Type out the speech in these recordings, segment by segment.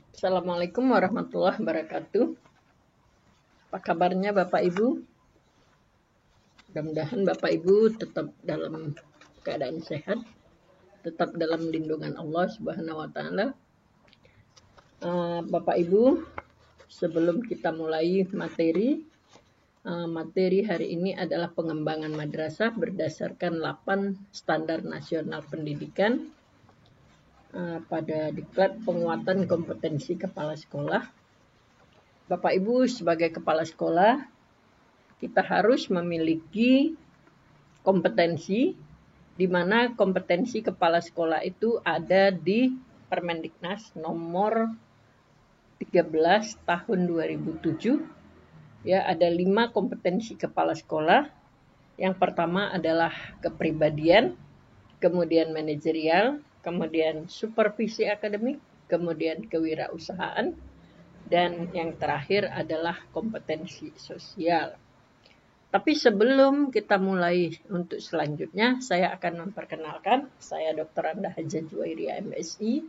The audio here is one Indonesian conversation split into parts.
Assalamualaikum warahmatullahi wabarakatuh. Apa kabarnya Bapak Ibu? Mudah-mudahan Bapak Ibu tetap dalam keadaan sehat, tetap dalam lindungan Allah Subhanahu wa taala. Bapak Ibu, sebelum kita mulai materi hari ini adalah pengembangan madrasah berdasarkan 8 standar nasional pendidikan pada diklat penguatan kompetensi kepala sekolah. Bapak Ibu sebagai kepala sekolah, kita harus memiliki kompetensi, di mana kompetensi kepala sekolah itu ada di Permendiknas nomor 13 tahun 2007. Ya, ada 5 kompetensi kepala sekolah. Yang pertama adalah kepribadian, kemudian manajerial, kemudian supervisi akademik, kemudian kewirausahaan, dan yang terakhir adalah kompetensi sosial. Tapi sebelum kita mulai untuk selanjutnya, saya akan memperkenalkan, saya Dr. Anda Haja Juwairia MSI,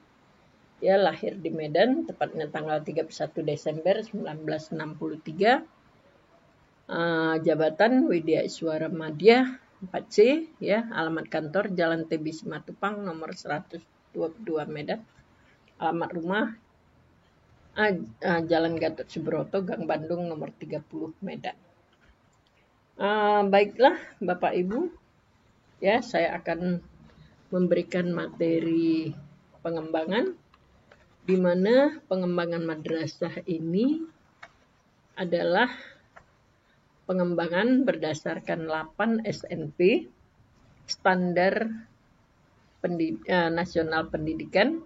ya, lahir di Medan, tepatnya tanggal 31 Desember 1963, jabatan Widya Iswara Madya 4C, ya, alamat kantor Jalan TB Simatupang nomor 122 Medan, alamat rumah Jalan Gatot Subroto, Gang Bandung nomor 30 Medan. Baiklah Bapak Ibu, ya, saya akan memberikan materi pengembangan, di mana pengembangan madrasah ini adalah pengembangan berdasarkan 8 SNP, standar nasional pendidikan.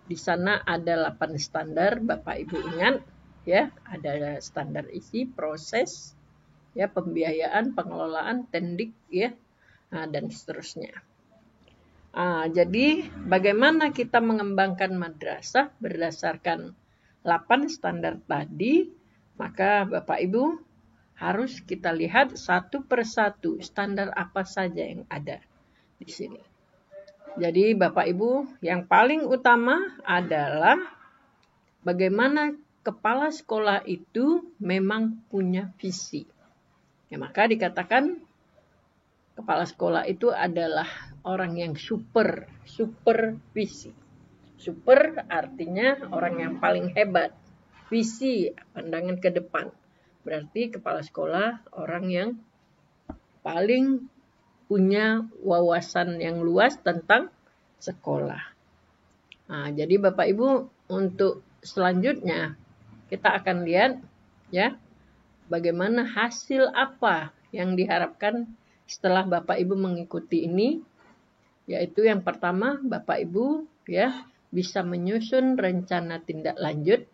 Di sana ada 8 standar, Bapak Ibu ingat, ya, ada standar isi, proses, ya, pembiayaan, pengelolaan, tendik, ya, dan seterusnya. Jadi bagaimana kita mengembangkan madrasah berdasarkan 8 standar tadi, maka Bapak Ibu harus kita lihat satu persatu standar apa saja yang ada di sini. Jadi Bapak Ibu, yang paling utama adalah bagaimana kepala sekolah itu memang punya visi. Ya, maka dikatakan kepala sekolah itu adalah orang yang supervisi. Super artinya orang yang paling hebat. Visi, pandangan ke depan. Berarti kepala sekolah orang yang paling punya wawasan yang luas tentang sekolah. Jadi Bapak Ibu, untuk selanjutnya kita akan lihat, ya, bagaimana hasil apa yang diharapkan setelah Bapak Ibu mengikuti ini, yaitu yang pertama Bapak Ibu, ya, bisa menyusun rencana tindak lanjut,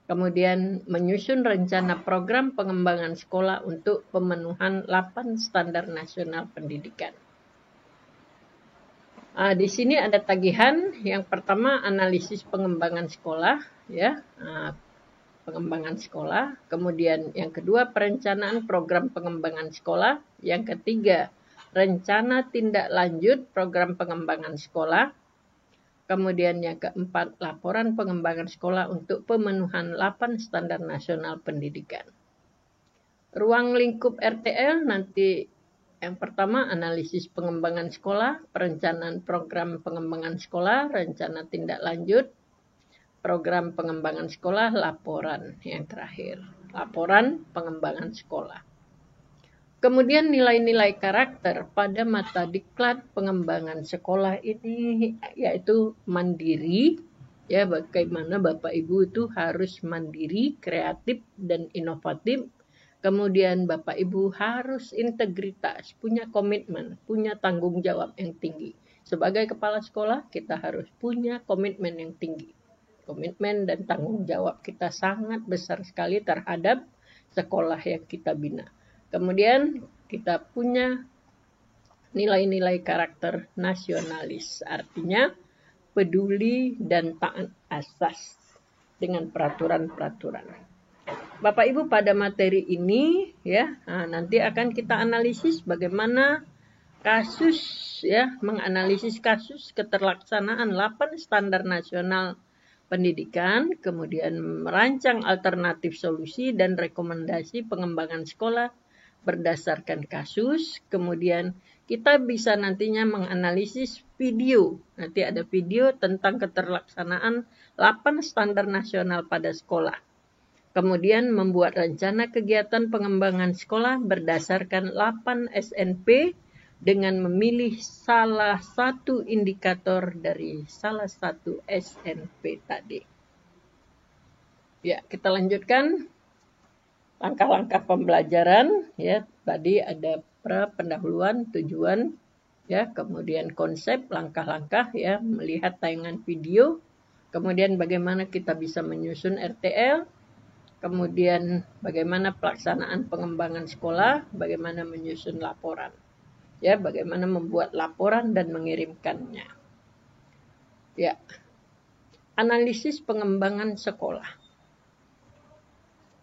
kemudian menyusun rencana program pengembangan sekolah untuk pemenuhan 8 standar nasional pendidikan. Di sini ada tagihan. Yang pertama analisis pengembangan sekolah, ya, pengembangan sekolah. Kemudian yang kedua perencanaan program pengembangan sekolah. Yang ketiga rencana tindak lanjut program pengembangan sekolah. Kemudian yang keempat laporan pengembangan sekolah untuk pemenuhan 8 standar nasional pendidikan. Ruang lingkup RTL nanti yang pertama analisis pengembangan sekolah, perencanaan program pengembangan sekolah, rencana tindak lanjut, program pengembangan sekolah, laporan yang terakhir, laporan pengembangan sekolah. Kemudian nilai-nilai karakter pada mata diklat pengembangan sekolah ini yaitu mandiri, ya, bagaimana Bapak Ibu itu harus mandiri, kreatif dan inovatif. Kemudian Bapak Ibu harus integritas, punya komitmen, punya tanggung jawab yang tinggi. Sebagai kepala sekolah kita harus punya komitmen yang tinggi. Komitmen dan tanggung jawab kita sangat besar sekali terhadap sekolah yang kita bina. Kemudian kita punya nilai-nilai karakter nasionalis, artinya peduli dan taat asas dengan peraturan-peraturan. Bapak Ibu, pada materi ini, ya, nanti akan kita analisis bagaimana kasus, ya, menganalisis kasus keterlaksanaan 8 standar nasional pendidikan, kemudian merancang alternatif solusi dan rekomendasi pengembangan sekolah berdasarkan kasus, kemudian kita bisa nantinya menganalisis video. Nanti ada video tentang keterlaksanaan 8 standar nasional pada sekolah. Kemudian membuat rencana kegiatan pengembangan sekolah berdasarkan 8 SNP dengan memilih salah satu indikator dari salah satu SNP tadi. Ya, kita lanjutkan langkah-langkah pembelajaran. Ya, tadi ada pendahuluan, tujuan, ya, kemudian konsep, langkah-langkah, ya, melihat tayangan video, kemudian bagaimana kita bisa menyusun RTL, kemudian bagaimana pelaksanaan pengembangan sekolah, bagaimana menyusun laporan. Ya, bagaimana membuat laporan dan mengirimkannya. Ya. Analisis pengembangan sekolah.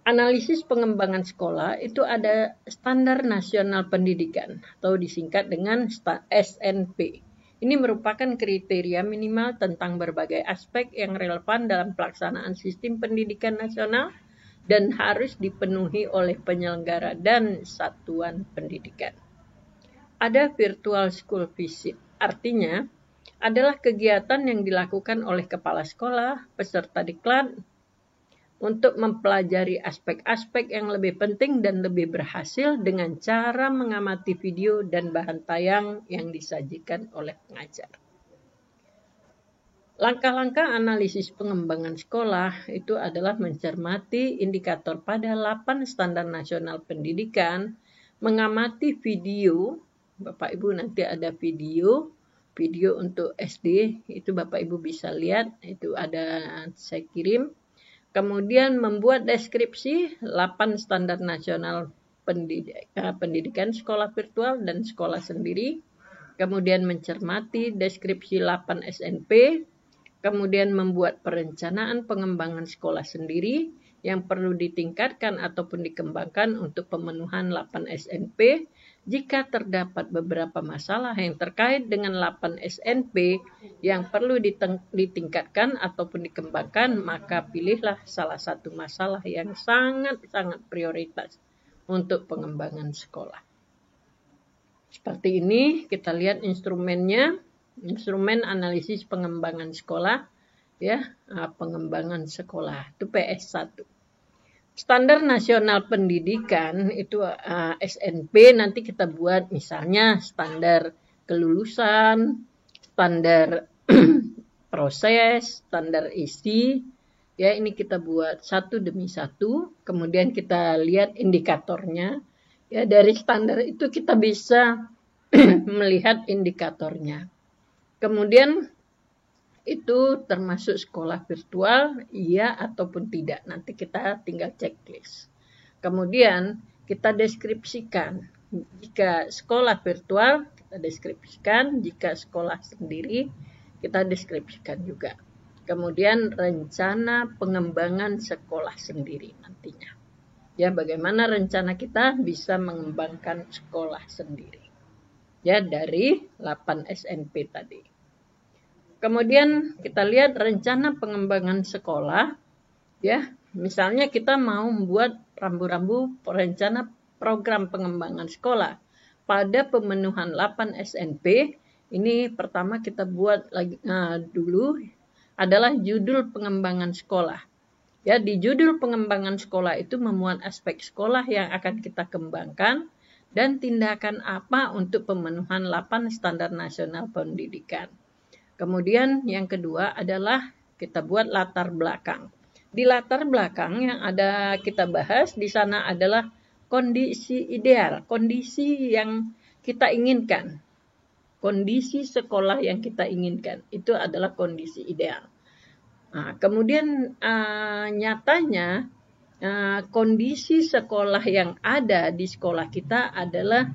Analisis pengembangan sekolah itu ada Standar Nasional Pendidikan atau disingkat dengan SNP. Ini merupakan kriteria minimal tentang berbagai aspek yang relevan dalam pelaksanaan sistem pendidikan nasional dan harus dipenuhi oleh penyelenggara dan satuan pendidikan. Ada virtual school visit, artinya adalah kegiatan yang dilakukan oleh kepala sekolah, peserta diklat, untuk mempelajari aspek-aspek yang lebih penting dan lebih berhasil dengan cara mengamati video dan bahan tayang yang disajikan oleh pengajar. Langkah-langkah analisis pengembangan sekolah itu adalah mencermati indikator pada 8 standar nasional pendidikan, mengamati video. Bapak Ibu nanti ada video untuk SD, itu Bapak Ibu bisa lihat, itu ada saya kirim. Kemudian membuat deskripsi 8 standar nasional pendidikan sekolah virtual dan sekolah sendiri. Kemudian mencermati deskripsi 8 SNP. Kemudian membuat perencanaan pengembangan sekolah sendiri yang perlu ditingkatkan ataupun dikembangkan untuk pemenuhan 8 SNP. Jika terdapat beberapa masalah yang terkait dengan 8 SNP yang perlu ditingkatkan ataupun dikembangkan, maka pilihlah salah satu masalah yang sangat-sangat prioritas untuk pengembangan sekolah. Seperti ini, kita lihat instrumennya, instrumen analisis pengembangan sekolah, ya, pengembangan sekolah, itu PS1. Standar Nasional Pendidikan itu SNP nanti kita buat misalnya standar kelulusan, standar proses, standar isi. Ya, ini kita buat satu demi satu, kemudian kita lihat indikatornya. Ya, dari standar itu kita bisa melihat indikatornya. Kemudian itu termasuk sekolah virtual, iya ataupun tidak. Nanti kita tinggal checklist. Kemudian kita deskripsikan. Jika sekolah virtual, kita deskripsikan. Jika sekolah sendiri, kita deskripsikan juga. Kemudian rencana pengembangan sekolah sendiri nantinya. Ya, bagaimana rencana kita bisa mengembangkan sekolah sendiri. Ya, dari 8 SNP tadi. Kemudian kita lihat rencana pengembangan sekolah, ya, misalnya kita mau membuat rambu-rambu rencana program pengembangan sekolah pada pemenuhan 8 SNP. Ini pertama kita buat lagi dulu adalah judul pengembangan sekolah. Ya, di judul pengembangan sekolah itu memuat aspek sekolah yang akan kita kembangkan dan tindakan apa untuk pemenuhan 8 standar nasional pendidikan. Kemudian yang kedua adalah kita buat latar belakang. Di latar belakang yang ada kita bahas di sana adalah kondisi ideal, kondisi yang kita inginkan. Kondisi sekolah yang kita inginkan itu adalah kondisi ideal. Nah, kemudian nyatanya kondisi sekolah yang ada di sekolah kita adalah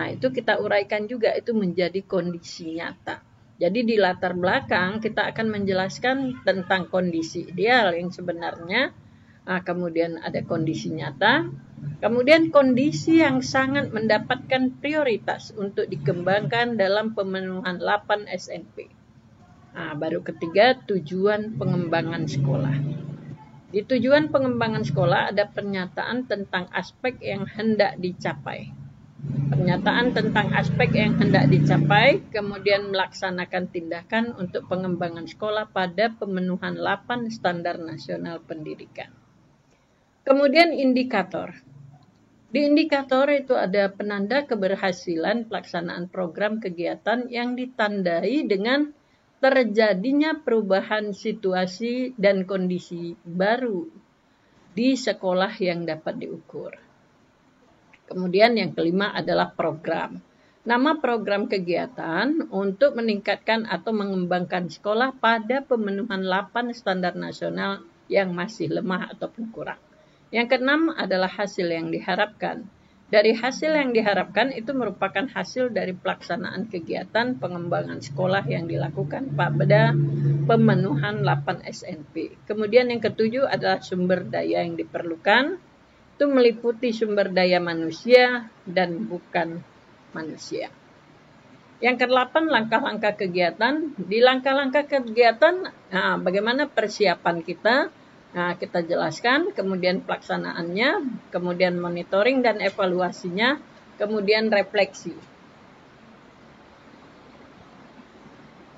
itu kita uraikan juga, itu menjadi kondisi nyata. Jadi di latar belakang kita akan menjelaskan tentang kondisi ideal yang sebenarnya, kemudian ada kondisi nyata, kemudian kondisi yang sangat mendapatkan prioritas untuk dikembangkan dalam pemenuhan 8 SNP. Nah, baru ketiga, tujuan pengembangan sekolah. Di tujuan pengembangan sekolah ada pernyataan tentang aspek yang hendak dicapai. Pernyataan tentang aspek yang hendak dicapai, kemudian melaksanakan tindakan untuk pengembangan sekolah pada pemenuhan 8 standar nasional pendidikan. Kemudian indikator. Di indikator itu ada penanda keberhasilan pelaksanaan program kegiatan yang ditandai dengan terjadinya perubahan situasi dan kondisi baru di sekolah yang dapat diukur. Kemudian yang kelima adalah program. Nama program kegiatan untuk meningkatkan atau mengembangkan sekolah pada pemenuhan 8 standar nasional yang masih lemah ataupun kurang. Yang keenam adalah hasil yang diharapkan. Dari hasil yang diharapkan itu merupakan hasil dari pelaksanaan kegiatan pengembangan sekolah yang dilakukan pada pemenuhan 8 SNP. Kemudian yang ketujuh adalah sumber daya yang diperlukan. Itu meliputi sumber daya manusia dan bukan manusia. Yang kedelapan, langkah-langkah kegiatan. Di langkah-langkah kegiatan, bagaimana persiapan kita? Nah, kita jelaskan, kemudian pelaksanaannya, kemudian monitoring dan evaluasinya, kemudian refleksi.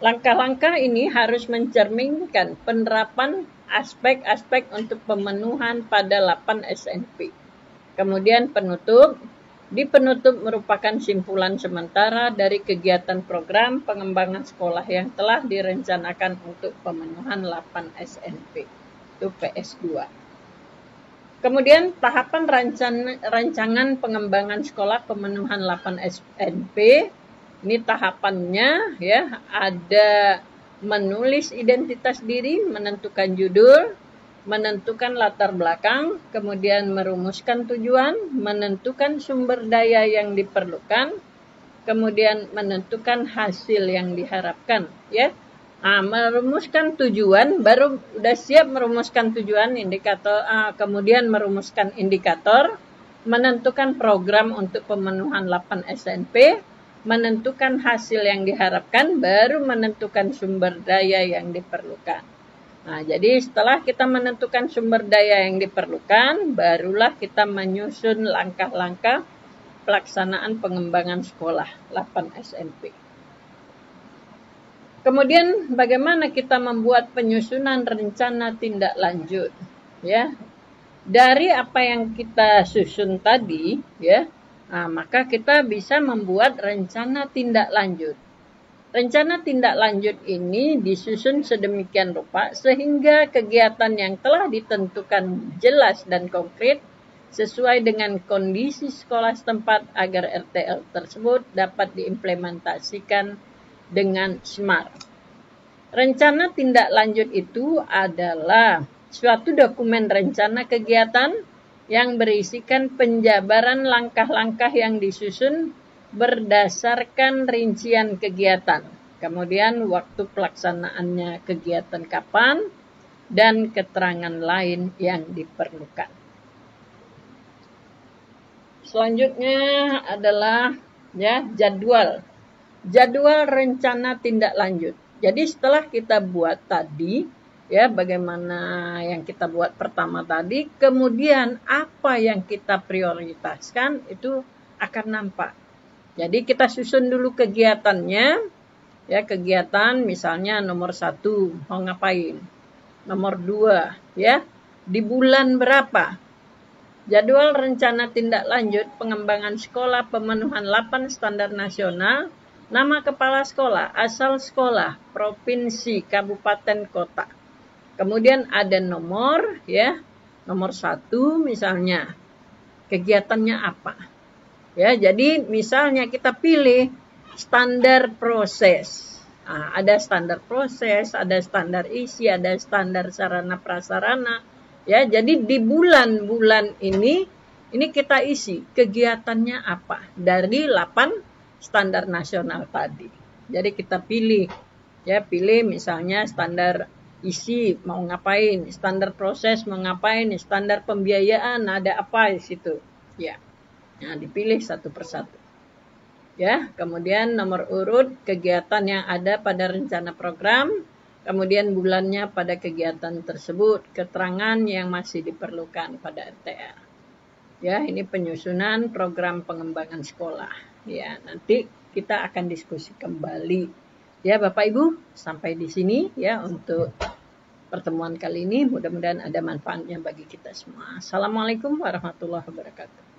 Langkah-langkah ini harus mencerminkan penerapan aspek-aspek untuk pemenuhan pada 8 SNP. Kemudian penutup. Di penutup merupakan simpulan sementara dari kegiatan program pengembangan sekolah yang telah direncanakan untuk pemenuhan 8 SNP. Itu PS2. Kemudian tahapan rancangan pengembangan sekolah pemenuhan 8 SNP. Ini tahapannya ya, ada menulis identitas diri, menentukan judul, menentukan latar belakang, kemudian merumuskan tujuan, menentukan sumber daya yang diperlukan, kemudian menentukan hasil yang diharapkan ya. Merumuskan tujuan, baru udah siap merumuskan tujuan, indikator, kemudian merumuskan indikator, menentukan program untuk pemenuhan 8 SNP, menentukan hasil yang diharapkan, baru menentukan sumber daya yang diperlukan. Nah, jadi setelah kita menentukan sumber daya yang diperlukan, barulah kita menyusun langkah-langkah pelaksanaan pengembangan sekolah 8 SNP. Kemudian bagaimana kita membuat penyusunan rencana tindak lanjut ya. Dari apa yang kita susun tadi ya, maka kita bisa membuat rencana tindak lanjut. Rencana tindak lanjut ini disusun sedemikian rupa sehingga kegiatan yang telah ditentukan jelas dan konkret sesuai dengan kondisi sekolah setempat agar RTL tersebut dapat diimplementasikan dengan smart. Rencana tindak lanjut itu adalah suatu dokumen rencana kegiatan yang berisikan penjabaran langkah-langkah yang disusun berdasarkan rincian kegiatan. Kemudian waktu pelaksanaannya kegiatan kapan dan keterangan lain yang diperlukan. Selanjutnya adalah ya, jadwal rencana tindak lanjut. Jadi setelah kita buat tadi ya, bagaimana yang kita buat pertama tadi, kemudian apa yang kita prioritaskan itu akan nampak. Jadi kita susun dulu kegiatannya ya, kegiatan misalnya nomor 1 mau ngapain, nomor 2 ya, di bulan berapa. Jadwal rencana tindak lanjut pengembangan sekolah pemenuhan 8 standar nasional, nama kepala sekolah, asal sekolah, provinsi, kabupaten, kota. Kemudian ada nomor ya, nomor 1 misalnya kegiatannya apa. Ya, jadi misalnya kita pilih standar proses. Ada standar proses, ada standar isi, ada standar sarana prasarana. Ya, jadi di bulan-bulan ini kita isi kegiatannya apa dari 8 standar nasional tadi. Jadi kita pilih misalnya standar isi mau ngapain, standar proses mau ngapain, standar pembiayaan ada apa di situ. Ya. Nah, dipilih satu persatu. ya. Kemudian nomor urut kegiatan yang ada pada rencana program, kemudian bulannya pada kegiatan tersebut, keterangan yang masih diperlukan pada RTR. Ya, ini penyusunan program pengembangan sekolah. Ya, nanti kita akan diskusi kembali. Ya, Bapak Ibu, sampai di sini ya untuk pertemuan kali ini. Mudah-mudahan ada manfaatnya bagi kita semua. Assalamualaikum warahmatullahi wabarakatuh.